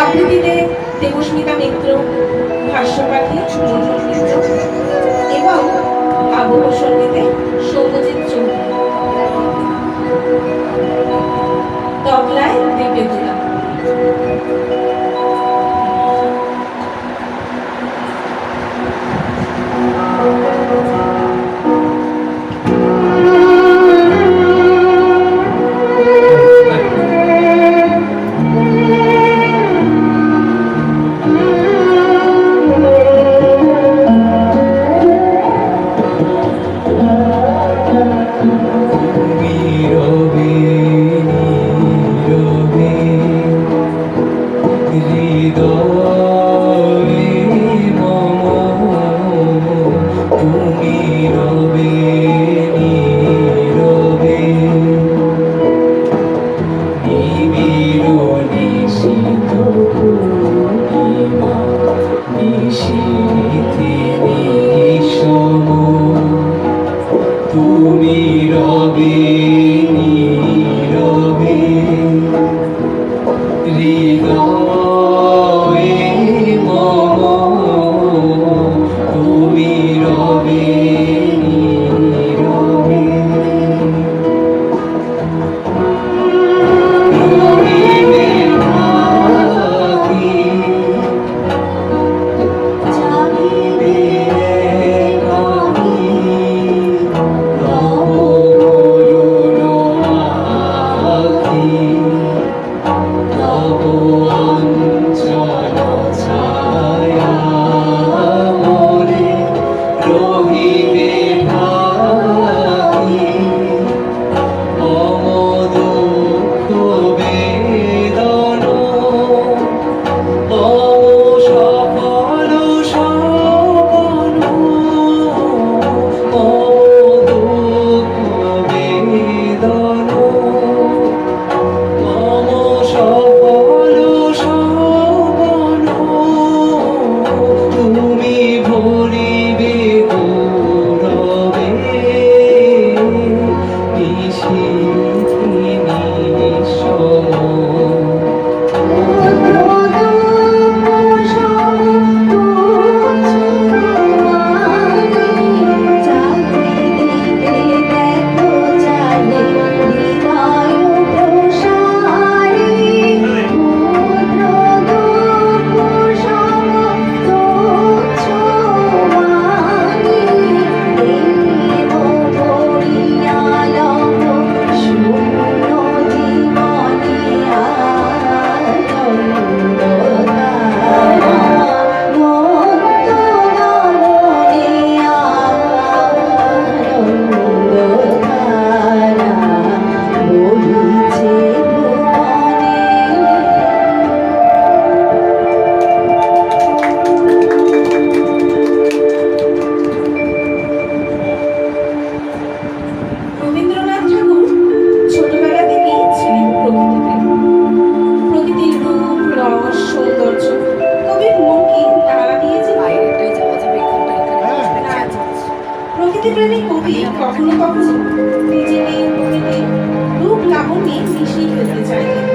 আবৃত্তিতে দেবস্মিতা মিত্র, ভাষ্যপাঠে মনোজ মিত্র এবং আবহ সঙ্গীতে সৌম্যজিৎ চৌধুরী, তবলায় দেবেদুলা। প্রকৃতিপ্রেমী কবি কখনো কখনো নিজের এই প্রকৃতির রূপ লাবণ্যে মিশিয়ে ফেলতে চাইতেন,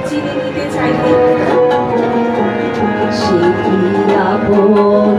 চিনে নিতে চাইতেন। Oh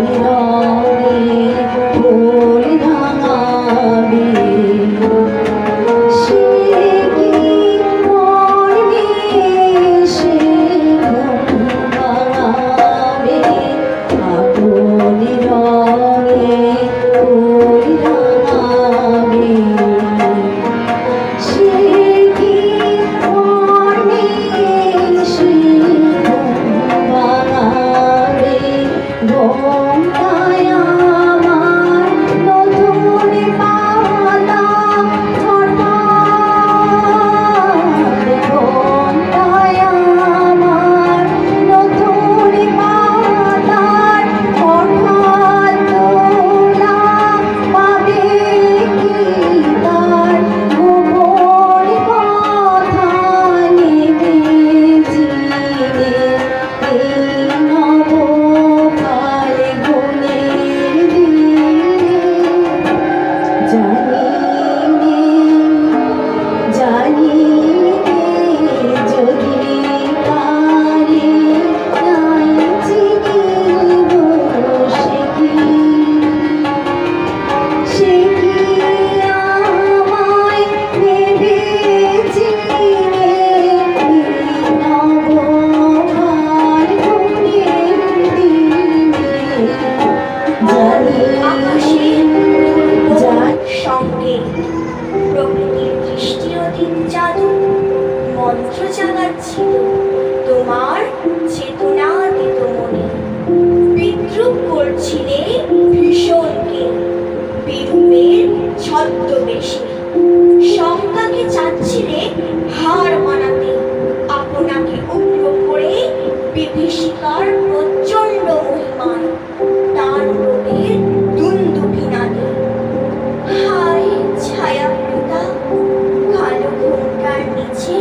নিচে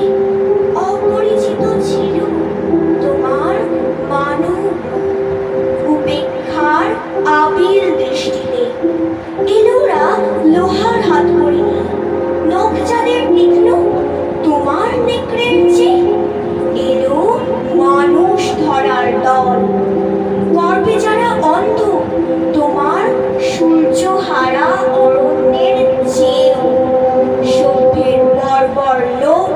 অপরিচিত ছিল তোমার মানব উপেক্ষার আবিল দৃষ্টিতে। এলোরা লোহার হাত করিনি, নখ যাদের তীক্ষ্ণ তোমার নেকড়ের চেয়ে। এলো মানুষ ধরার দল, গর্বে যারা অন্ধ তোমার সূর্যহারা অরণ্যের চেয়েও। সভ্যের বর্বর লোক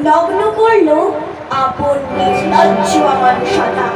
নগ্ন করল আপন নির্লজ্জ অমানুষতা।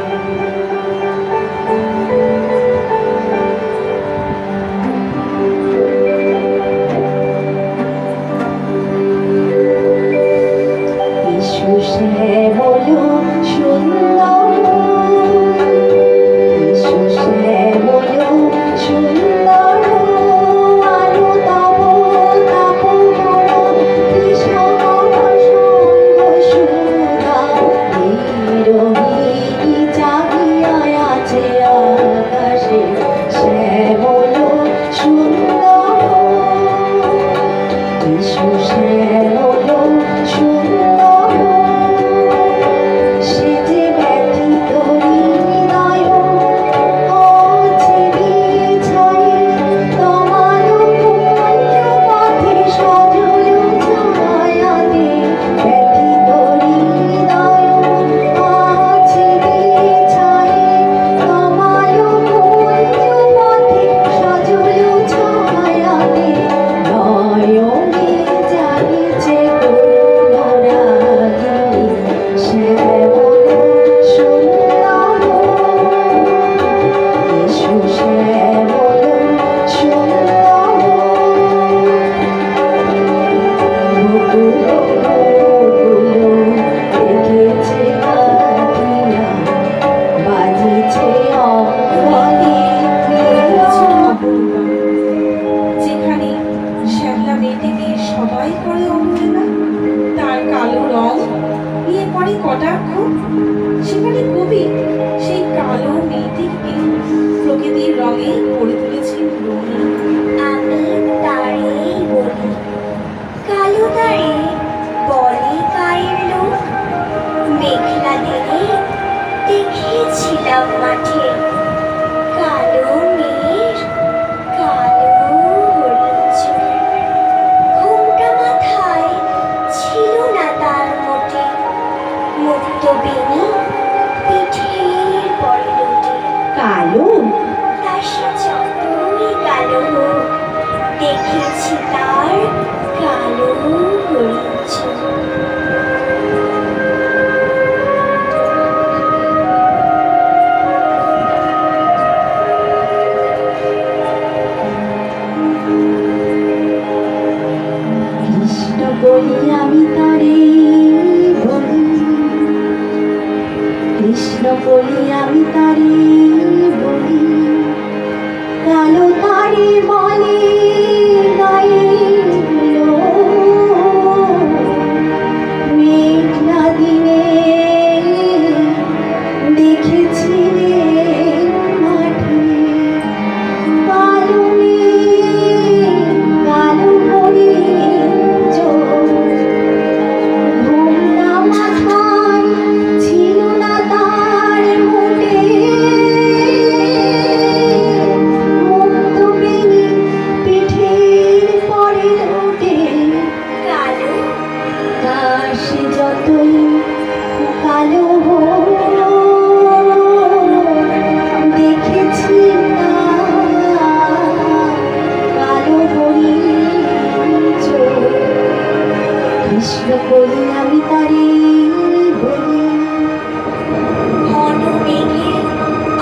যেখানে শ্যামলা মেয়েটিকে সবাই করে অবহেলা, তার কালো রং নিয়ে করে কটাক্ষ, সেখানে কবি সেই কালো মেয়েটিকে প্রকৃতির রঙে গড়ে তুলেছেন রঙিন। আমি তারেই বলি, কালো তারে বলে গায়ের লোক। মেঘলা দিনে দেখেছিলাম মাঠে কালো মেঘ, কালো হরিণ চোখ। ঘোমটা মাথায় ছিল না তার মোটে, মুক্ত বেনি পিঠের পরে লোটে। কালো তা সে যতই কালো হোক, দেখেছি তার কালো হরিণ চোখ। কৃষ্ণ বলি আমি তারে বলি, কৃষ্ণ বলি আমি তারে বলি, কালো তারে বলে গায়ের লোক। মেঘলা দিনে দেখেছি মাঠে কালো মেঘ, কালো হরিণ চোখ। ঘোমটা মাথায় ছিল না তার মোটে, মুক্ত বেনি পিঠের পরে লোটে। কালো তা সে যতই কালো হোক, দেখেছি তার কালো হরিণ চোখ। কৃষ্ণ বলি আমি তারে বলি, ঘন মেঘে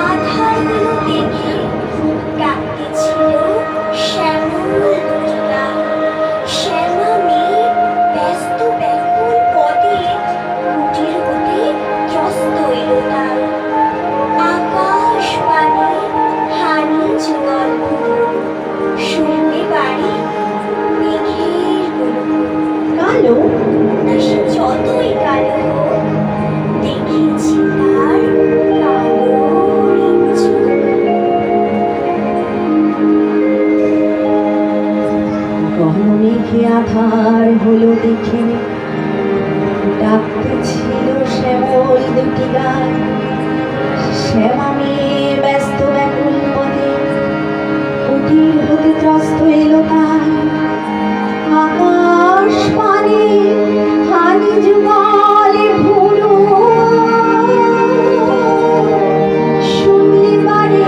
আধারগুলো দেখে ডাকতেছিল শ্যামল দুটিয়া। শ্যামা মেয়ে ব্যস্ত ব্যাকুল পদে কুটির হতে ত্রস্ত এলো তার। আকাশ পানে হানি যুগল শুনতে বাড়ি মেঘের গুলো। কালো তা সে যতই কালো হোক, দেখেছি তার কালো হরিণ চোখ। ঘন মেঘে আধার হলো দেখে ডাকতে ছিল শ্যামল দুটি গান, শ্যামা মেয়ে ব্যস্ত ব্যাকুল পদে, কুটির হতে ত্রস্ত এলো তাই। আকাশ পানে হানি যুগলে ভুরু, শুনলে পারে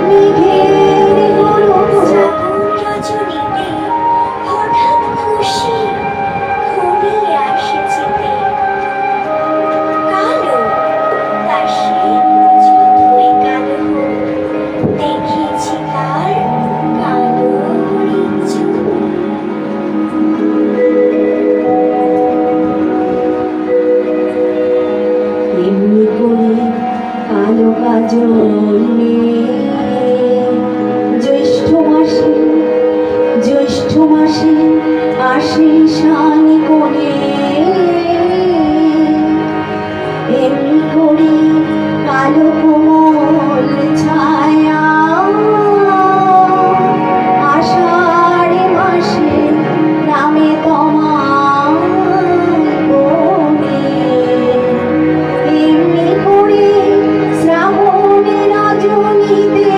মেঘের গরু। শ্রাবণ রজনীতে হঠাৎ খুশি ঘনিয়ে আসে চিতে। কালো তার সে যতই কালো হোক, দেখেছি তার কালো হরিণ চোখ। এমনি করে কালো কাজল মেয়ে জ্যৈষ্ঠ মাসে আসে শানি কোণে। এমনি করে কালো কোমল ছায়া আষাঢ় মাসে নামে তোমার কোণে। এমনি করে শ্রাবণের রজনীতে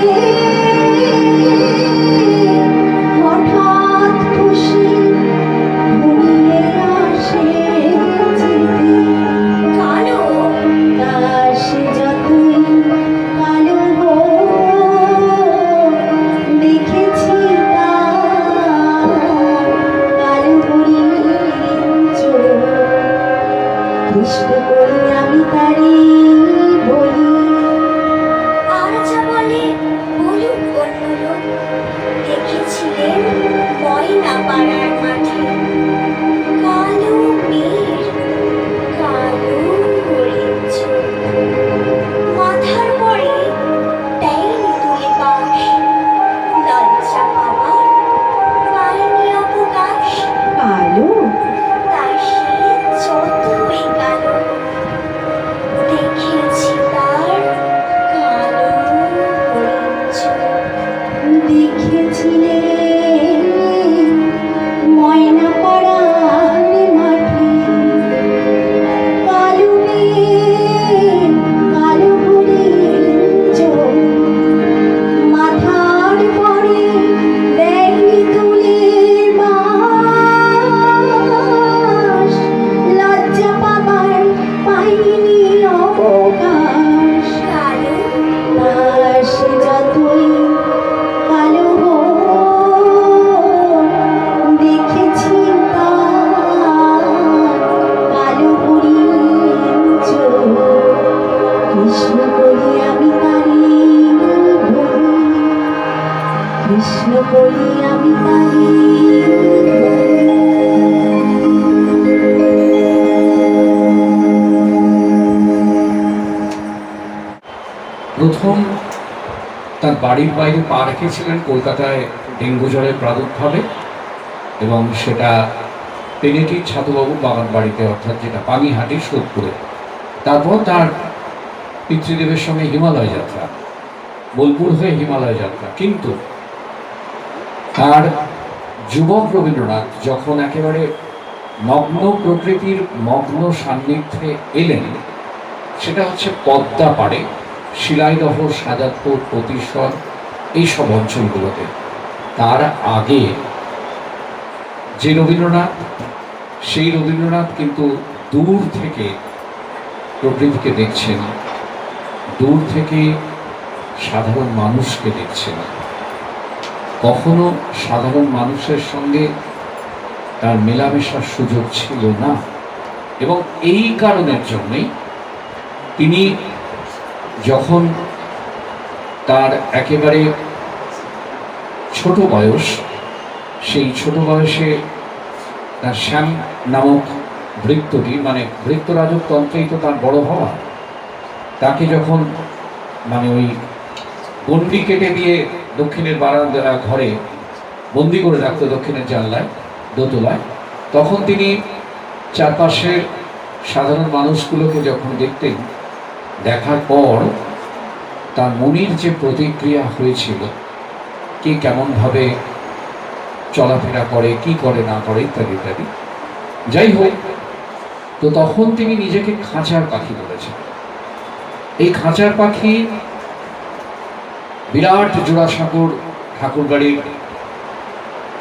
হঠাৎ খুশি ঘুরিয়ে আসে চিতে। কালো আকাশ যতই কালো হোক, দেখেছি তার কালো হরিণ চোখ। কৃষ্ণ বলি আমি তারি বলি, আর যা বলে বলুক অন্য লোক। দেখেছিলেন ময়না পাড়ার মাঠে কালো মেয়ের কালো হরিণ চোখ। মাথার পরে দেয়নি তুলে বাঁশ, লজ্জা পাবার পায়নি অবকাশ। কালো তা সে যতই কালো হোক, দেখেছি তার কালো হরিণ চোখ। দেখেছিলে ময়না পাড়ার মাঠে কালো মেয়ে কালো হরিণ চোখ। মাথার পরে দেয়নি তুলে বাঁশ, লজ্জা পাবার পাইনি অবকাশ। কালো আকাশ যতই কালো হোক, দেখেছি তার কালো হরিণ চোখ। কৃষ্ণ করি আমি তারি বলি, কৃষ্ণ করি আমি তারি প্রথম তার বাড়ির বাইরে পা রেখেছিলেন কলকাতায় ডেঙ্গু জ্বরের প্রাদুর্ভাবে, এবং সেটা পেনেটির ছাতুবাবু বাগান বাড়িতে, অর্থাৎ যেটা পানিহাটি সোদপুরে। তারপর তার পিতৃদেবের সঙ্গে হিমালয় যাত্রা, বোলপুর হয়ে হিমালয় যাত্রা। কিন্তু তার যুবক রবীন্দ্রনাথ যখন একেবারে নগ্ন প্রকৃতির মগ্ন সান্নিধ্যে এলেন, সেটা হচ্ছে পদ্মা পাড়ে, শিলাইদহ, সাজাদপুর, প্রতিশ্বর, এইসব অঞ্চলগুলোতে। তার আগে যে রবীন্দ্রনাথ, সেই রবীন্দ্রনাথ কিন্তু দূর থেকে প্রকৃতিকে দেখছেন, দূর থেকে সাধারণ মানুষকে দেখছেন। কখনো সাধারণ মানুষের সঙ্গে তার মেলামেশার সুযোগ ছিল না, এবং এই কারণের জন্যই তিনি যখন তার একেবারে ছোট বয়স, সেই ছোট বয়সে তার শ্যাম নামক ভৃত্যটি, মানে ভৃত্যরাজতন্ত্রেই তো তার বড় হওয়া, তাকে যখন মানে ওই গন্ডি কেটে দিয়ে দক্ষিণের বারান্দা ঘরে বন্দি করে রাখতো, দক্ষিণের জানলায় দোতলায়, তখন তিনি চারপাশের সাধারণ মানুষগুলোকে যখন দেখতেন, দেখার পর তার মনের যে প্রতিক্রিয়া হয়েছিল, কে কেমনভাবে চলাফেরা করে, কি করে না করে, ইত্যাদি ইত্যাদি। যাই হোক, তো তখন তিনি নিজেকে খাঁচার পাখি বলেছেন। এই খাঁচার পাখি বিরাট জোড়াসাঁকোর ঠাকুরবাড়ির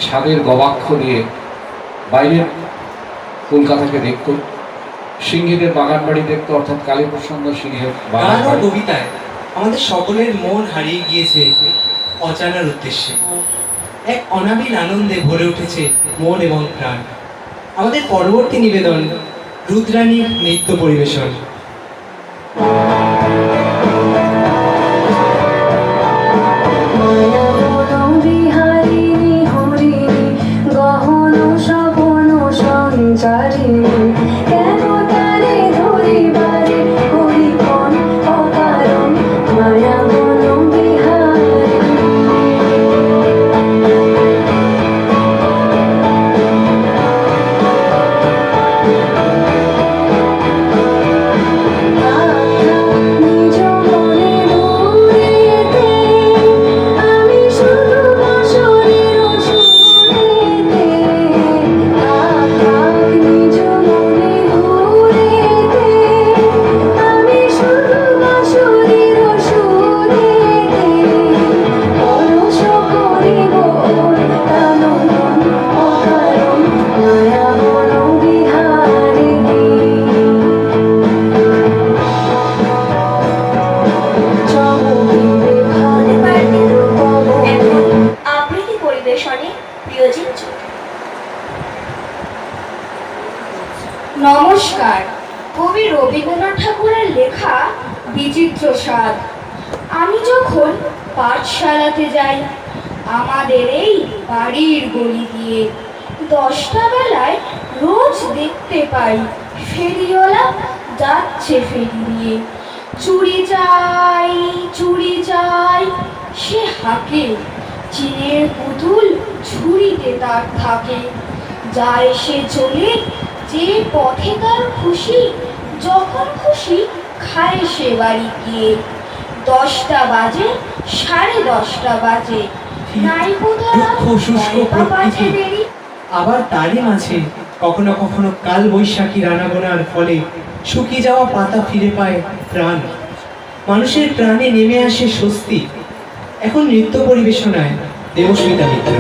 ছাদের গবাক্ষ দিয়ে বাইরের কলকাতাকে দেখত, সিংহীদের বাগান বাড়ি দেখতো, অর্থাৎ কালীপ্রসন্ন সিংহের বাগান গান ও বাড়ি। কবিতায় আমাদের সকলের মন হারিয়ে গিয়েছে অজানার উদ্দেশ্যে। এক অনাবিল আনন্দে ভরে উঠেছে মন এবং প্রাণ। আমাদের পরবর্তী নিবেদন রুদ্রাণীর নৃত্য পরিবেশন। বিহারিণী হরিণী গহন সপন সঞ্চারিণী কেন তারে ধরিবারে হরিপন অকারণ মায়া বন বিহারিণী। নিজ মনে দূরেতে আমি শুধু বাঁশরীর সুরেতে, নিজ মনে দূরেতে আমি শুধু বাঁশরীর সুরেতে পরশ করিব তানন অকারণ মায়া বন বিহারিণী। এখন আবৃত্তি পরিবেশনে প্রিয়জিৎ চৌধুরী। নমস্কার। কবি রবীন্দ্রনাথ ঠাকুরের লেখা বিচিত্র স্বাদ। আমি যখন পাঠশালাতে যাই আমাদের এই বাড়ির গলি দিয়ে 10টা বেলায় রোজ দেখতে পাই ফেরিওয়ালা যাচ্ছে ফেরি দিয়ে। চুড়ি চাই চুড়ি চাই সে হাঁকে, চিনের পুতুল ঝুড়িতে তার থাকে। যায় সে চলে যে পথে তার খুশি, যখন খুশি খায় সে বাড়ি গিয়ে। 10টা বাজে 10:30 বাজে নাই কোথাও দুঃখ শুষ্ক বাজে প্রকৃতি। দেরি। আবার তারই মাঝে কখনো কখনো কাল বৈশাখী রানাগোনার ফলে শুকিয়ে যাওয়া পাতা ফিরে পায় প্রাণ। মানুষের প্রাণে নেমে আসে স্বস্তি। এখন নৃত্য পরিবেশনায় দেবস্মিতা মিত্র।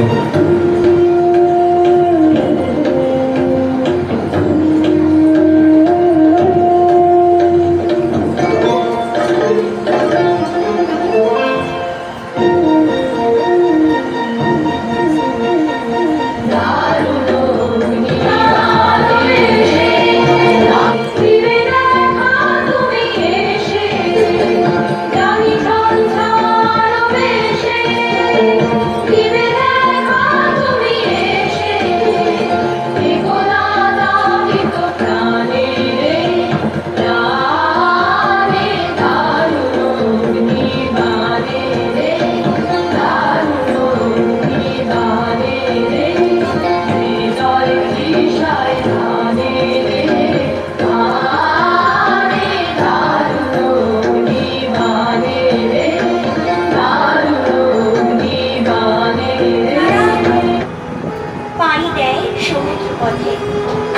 পাড়ি দেয় সমুদ্র পথে।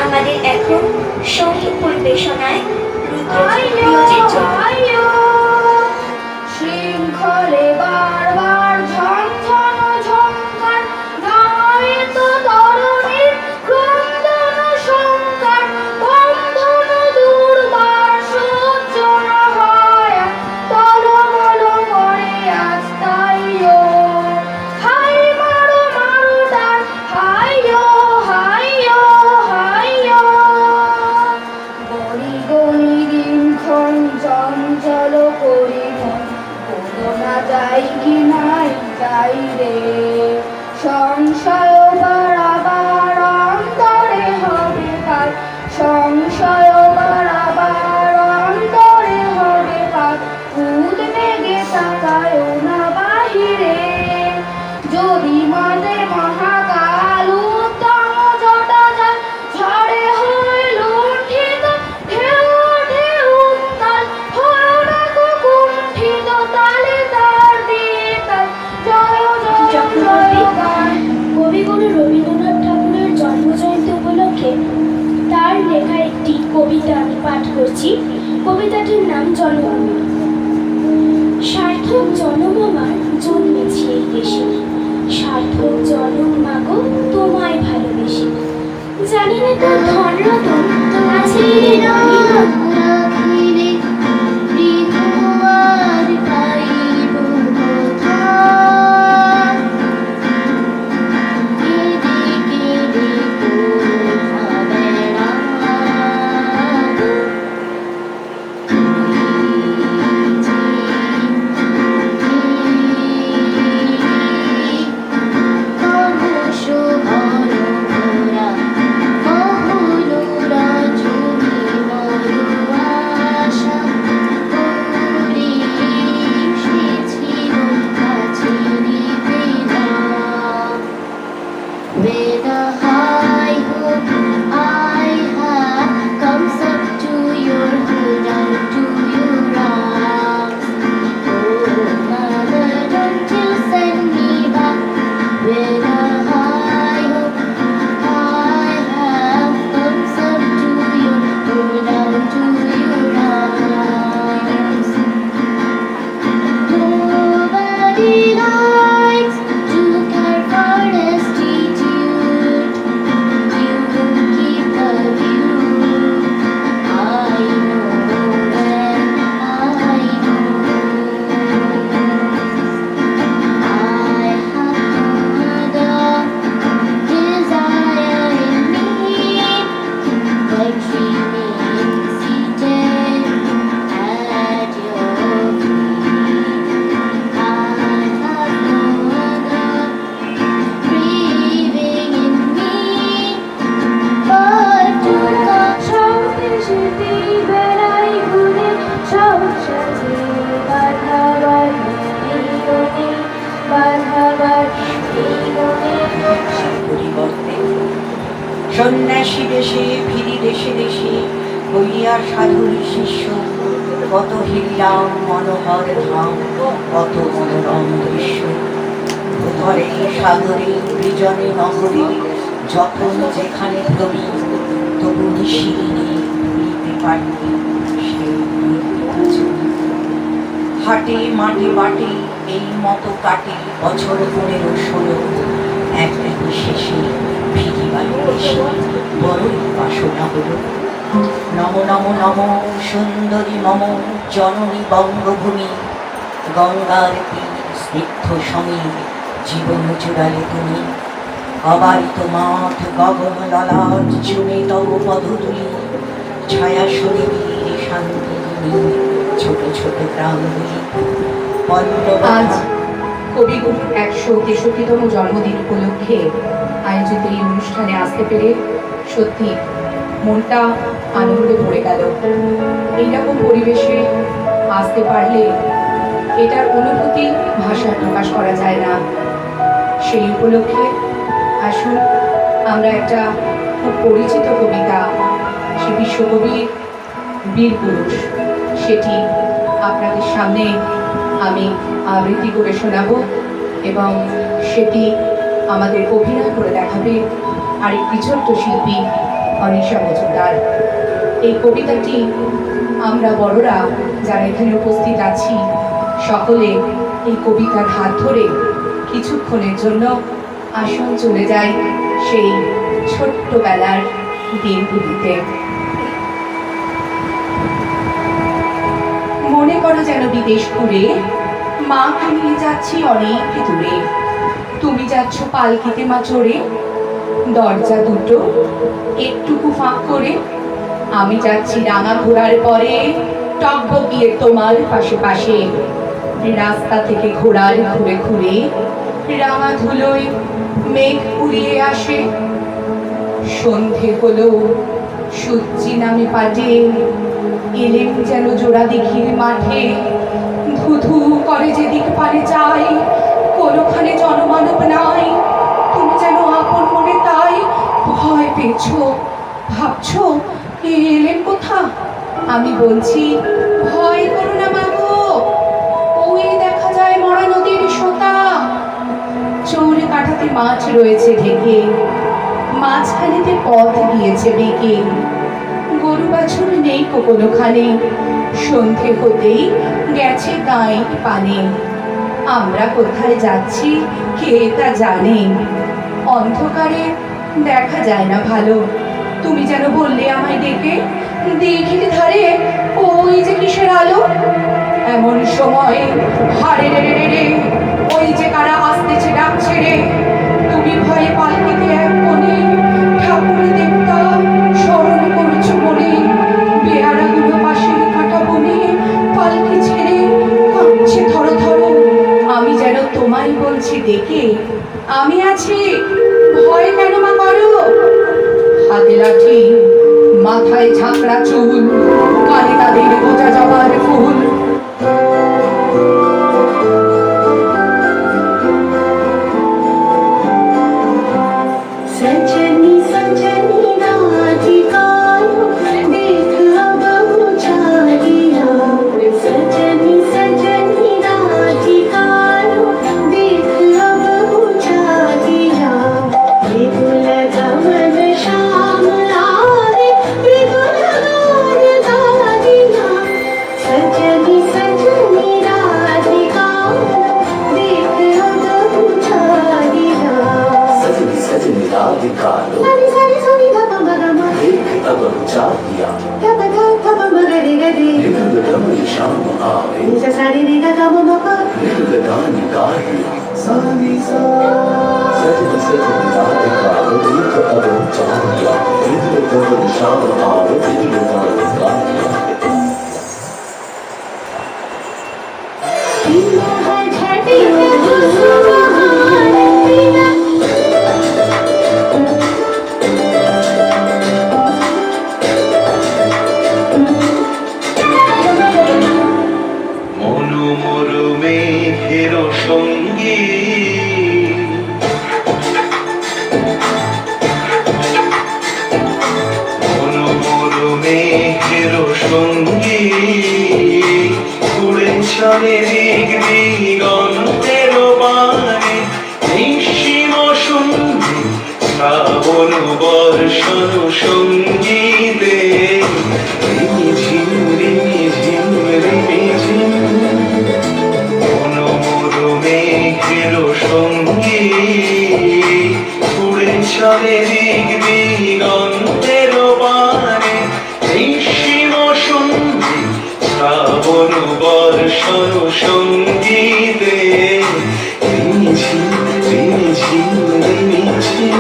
আমাদের এখন সঙ্গীত পরিবেশনায় রুদ্রজিৎ প্রিয়জিৎ চৌধুরী। শৃঙ্খলে বারবার ঝনঝন ঝঙ্কার, গায়ে তো তরুণীর ক্রন্দন সংকার। বন্ধন দুর্বার সহ্য না হয়, টলমল করে আজ তাইও। হাই মারো মারো তার হাইয়ো হাইয়ো হাইয়ো। গড়ি গড়ি দিনক্ষণ জন্ম কবিতা আমি পাঠ করছি। কবিতাটির নাম জনমা। সার্থক জনম আমার জন্মেছি এই দেশে, সার্থক জনম মাগো তোমায় ভালোবেসে। জানি না তোর ধন রতন আছে কি না, রাখিলে ত্রিভুয়ার পাইব কোথা। With a high hope I have comes up to your hood and to your arms. Oh mother, don't you send me back. With a high hope I have comes up to your hood and to your arms. Nobody likes to care for destitute. You keep the view. I know and I know. I have the desire in me, but remain seated at your feet. I have no other breathing in me, but to come. সবকে সেটি বেড়াই ঘুরে সব সাথে বাধা বাড়ি বাধা বাড়ি পরিবর্তে সন্ন্যাসী দেশে ফিরি দেশে দেশে হইয়া সাধুর শিষ্য, কত হিল্লাম মনোহর ধাম, কত মনোরম দৃশ্য। ধরে সাগরে বিজনে নগরে যখন যেখানে তুমি, তবু নিশিদিনে ভুলিতে পারিনি সেই নির্বিকার। হাটে মাঠে বাটে এই মতো কাটে বছর 15-16, একদিন শেষে ফিরিবার দেশে বড়ই বাসনা হল। নম নম নম সুন্দরী মম জননী বঙ্গভূমি, গঙ্গার তীর স্নিগ্ধ সমীর জীবন জুড়ালে তুমি। অবারিত মাঠ গগন ললাট চুমে তব পদধূলি, ছায়া শরীর শান্তি ছোট ছোট গ্রামগুলি আজ কবিগুরুর 163তম জন্মদিন উপলক্ষে আয়োজিত এই অনুষ্ঠানে আসতে পেরে সত্যি মনটা আনন্দে ভরে গেল। এইরকম পরিবেশে আসতে পারলে এটার অনুভূতি ভাষায় প্রকাশ করা যায় না। সেই উপলক্ষে আসুন আমরা একটা খুব পরিচিত কবিতা, সে বিশ্বকবির বীর পুরুষ, সেটি আপনাদের সামনে আমি আবৃত্তি করে শোনাবো এবং সেটি আমাদের অভিনয় করে দেখাবে আরেকটি ছোট্ট শিল্পী অনিশা মজুমদার। এই কবিতাটি আমরা বড়রা যারা এখানে উপস্থিত আছি সকলে এই কবিতার হাত ধরে কিছুক্ষণের জন্য আসন চলে যায় সেই ছোট্টবেলার দিনগুলিতে। মনে করো যেন বিদেশ ঘুরে মাকে নিয়ে যাচ্ছি অনেক দূরে, তুমি যাচ্ছ পালকিতে মা চড়ে, দরজা দুটো একটুকু ফাঁক করে, আমি যাচ্ছি রাঙা ঘোড়ার পরে টকবগিয়ে তোমার পাশে পাশে। রাস্তা থেকে ঘোড়ার ঘুরে ঘুরে রাঙা ধুলোয় মেঘ উড়িয়ে আসে। সন্ধে হলো সূর্যি নামে পাটে, এলেম যেন জোড়া দিঘির মাঠে। ধুধু করে যেদিক পারে যাই, কোনোখানে জনমানব নাই। তুমি যেন আপন মনে তাই ভয় পেয়েছো, ভাবছো এলেন কোথা। আমি বলছি ভয় করো না মাগো, ওই দেখা যায় মরা নদীর সোতা। চৌরে কাঠাতে মাছ রয়েছে ঢেকে, মাঝখানেতে পথ গিয়েছে বেঁকে। গরু বাছুর নেই কোনোখানে, সন্ধে হতেই গেছে গায়ে পানে। আমরা কোথায় যাচ্ছি কে তা জানে, অন্ধকারে দেখা যায় না ভালো। তুমি যেন বললে আমায় ডেকে, দিঘির ধারে ওই যে কিসের আলো। এমন সময় হারে রে রে রে, ওই যে কারা আসতেছে ডাকছে রে। তুমি ভয়ে পালকিতে এক কোণে ঠাকুর দেবতা স্মরণ করছো মনে। বেহারাগুলো পাশের কাটা বনে পালকি ছেড়ে কাঁপছে থর থর। আমি যেন তোমায় বলছি ডেকে, আমি আছি, ভয় কেন মা করো। হাতে লাঠি, মাথায় ঝাঁকড়া চুল, কানে তাদের গোজা জবার ফুল। सजनी सजनी राधिकाओ देख अब बुझा दिया सजनी सजनी राधिकाओ देख अब बुझा दिया विपुल गमन श्याम लारे विपुल गान गा दिया सजनी सजनी राधिकाओ देख अब बुझा दिया सजनी सजनी राधिकालो सारी सारी सोनी गा गा गा गा देख अब बुझा दिया गा गा गा गा गा गा रे गा रे विपुल गमन श्याम आवे नीचा सारी रे गा गा मा पा विपुल गान गा दिया सानी सा सजनी सजनी राधिकालो देख अब बुझा दिया विपुल गमन श्याम आवे विपुल गान गा दिया हर छठी में सुहान पिया মনোমর মেঘের সঙ্গী মনোমর মেঘের সঙ্গী উড়ে চলে দিক দিগন্তের বাণে নিঃসীম সন্ধি শ্রাবণ বর্ষণ সঙ্গীতে রিমিঝিম রিমিঝিম রিমিঝিম মনোমর মেঘের সঙ্গী উড়ে চলে দিক দিগন্তের বাণে নিঃসীম সন্ধি শ্রাবণ বর্ষণ সঙ্গীতে রিমিঝিম রিমিঝিম রিমিঝিম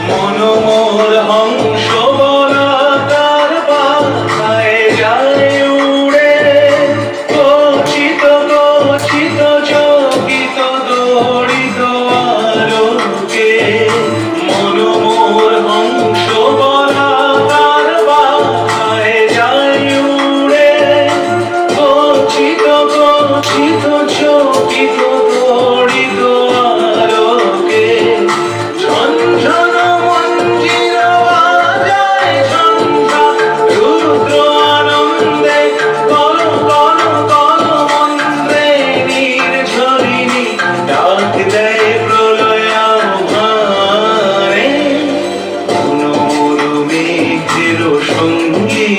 মনোমর হংস বলাকার পাখায় যায় উড়ে গচ্ছিত গচ্ছিত চকিত দড়িত আলোকে মনোমর হংস বলাকার পাখায় যায় উড়ে গচ্ছিত গচ্ছিত চকিত দড়িত আলোকে ঝনঝন মঞ্জির বাজায় ঝঞ্ঝা রুদ্র আনন্দে কল কল কল মন্ত্রে নির্ঝরিণী ডাক দেয় প্রলয় আহ্বানে মনোমর মেঘের সঙ্গী